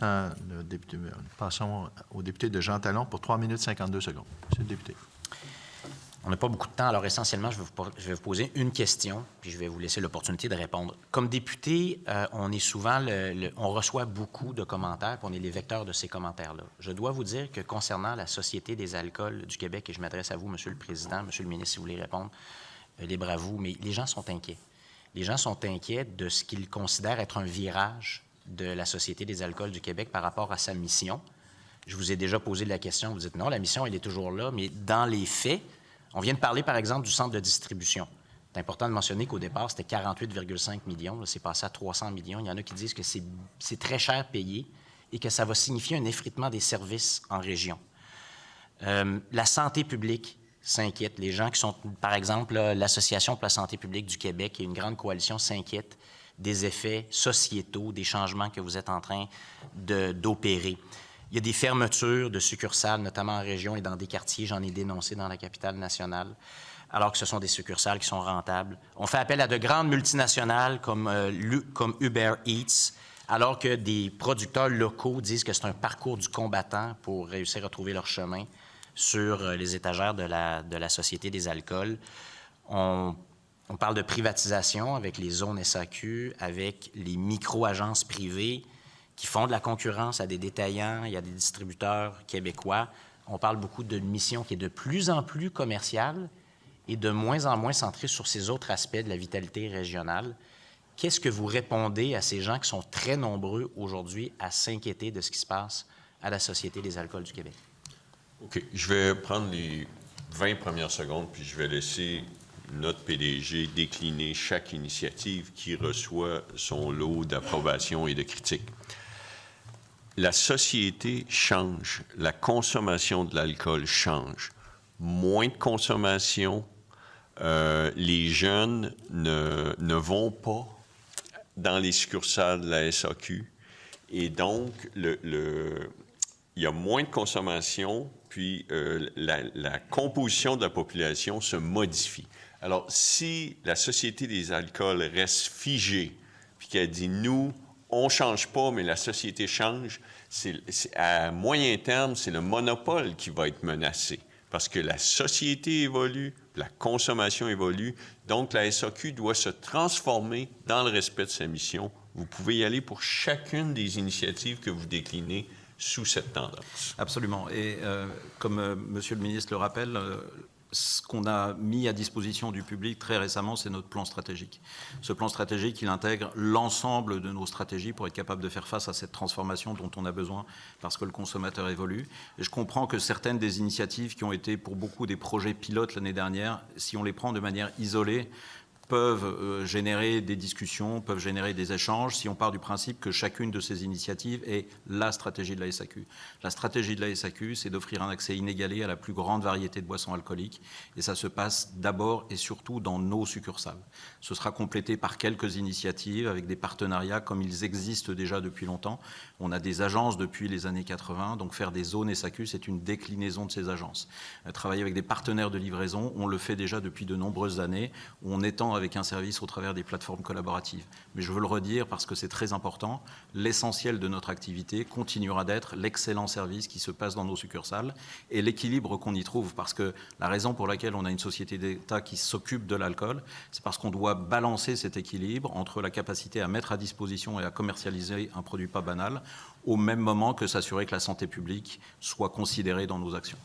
Le député, passons au député de Jean Talon pour 3 minutes 52 secondes. Monsieur le député. On n'a pas beaucoup de temps, alors essentiellement, je vais vous poser une question, puis je vais vous laisser l'opportunité de répondre. Comme député, on est souvent, on reçoit beaucoup de commentaires, puis on est les vecteurs de ces commentaires-là. Je dois vous dire que concernant la Société des alcools du Québec, et je m'adresse à vous, Monsieur le Président, Monsieur le ministre, si vous voulez répondre, libre à vous, mais les gens sont inquiets. Les gens sont inquiets de ce qu'ils considèrent être un virage de la Société des alcools du Québec par rapport à sa mission. Je vous ai déjà posé la question, vous dites non, la mission, elle est toujours là, mais dans les faits, on vient de parler, par exemple, du centre de distribution. C'est important de mentionner qu'au départ, c'était 48,5 millions. Là, c'est passé à 300 millions. Il y en a qui disent que c'est très cher payé et que ça va signifier un effritement des services en région. La santé publique s'inquiète. Les gens qui sont, par exemple, l'Association pour la santé publique du Québec et une grande coalition s'inquiètent des effets sociétaux, des changements que vous êtes en train d'opérer. Il y a des fermetures de succursales, notamment en région et dans des quartiers. J'en ai dénoncé dans la capitale nationale, alors que ce sont des succursales qui sont rentables. On fait appel à de grandes multinationales comme Uber Eats, alors que des producteurs locaux disent que c'est un parcours du combattant pour réussir à trouver leur chemin sur les étagères de la Société des alcools. On parle de privatisation avec les zones SAQ, avec les micro-agences privées qui font de la concurrence à des détaillants et à des distributeurs québécois. On parle beaucoup d'une mission qui est de plus en plus commerciale et de moins en moins centrée sur ces autres aspects de la vitalité régionale. Qu'est-ce que vous répondez à ces gens qui sont très nombreux aujourd'hui à s'inquiéter de ce qui se passe à la Société des alcools du Québec? OK. Je vais prendre les 20 premières secondes, puis je vais laisser notre PDG décliner chaque initiative qui reçoit son lot d'approbation et de critiques. La société change, la consommation de l'alcool change. Moins de consommation, les jeunes ne vont pas dans les succursales de la SAQ et donc il y a moins de consommation, puis la composition de la population se modifie. Alors, si la Société des alcools reste figée, puis qu'elle dit « nous », on ne change pas, mais la société change. À moyen terme, c'est le monopole qui va être menacé parce que la société évolue, la consommation évolue. Donc, la SAQ doit se transformer dans le respect de sa mission. Vous pouvez y aller pour chacune des initiatives que vous déclinez sous cette tendance. Absolument. Et comme Monsieur le ministre le rappelle, ce qu'on a mis à disposition du public très récemment, c'est notre plan stratégique. Ce plan stratégique, il intègre l'ensemble de nos stratégies pour être capable de faire face à cette transformation dont on a besoin parce que le consommateur évolue. Et je comprends que certaines des initiatives qui ont été pour beaucoup des projets pilotes l'année dernière, si on les prend de manière isolée, peuvent générer des discussions, peuvent générer des échanges, si on part du principe que chacune de ces initiatives est la stratégie de la SAQ. La stratégie de la SAQ, c'est d'offrir un accès inégalé à la plus grande variété de boissons alcooliques, et ça se passe d'abord et surtout dans nos succursales. Ce sera complété par quelques initiatives avec des partenariats comme ils existent déjà depuis longtemps. On a des agences depuis les années 80, donc faire des zones SAQ, c'est une déclinaison de ces agences. Travailler avec des partenaires de livraison, on le fait déjà depuis de nombreuses années, on étend avec un service au travers des plateformes collaboratives. Mais je veux le redire parce que c'est très important, l'essentiel de notre activité continuera d'être l'excellent service qui se passe dans nos succursales et l'équilibre qu'on y trouve, parce que la raison pour laquelle on a une société d'État qui s'occupe de l'alcool, c'est parce qu'on doit balancer cet équilibre entre la capacité à mettre à disposition et à commercialiser un produit pas banal, au même moment que s'assurer que la santé publique soit considérée dans nos actions.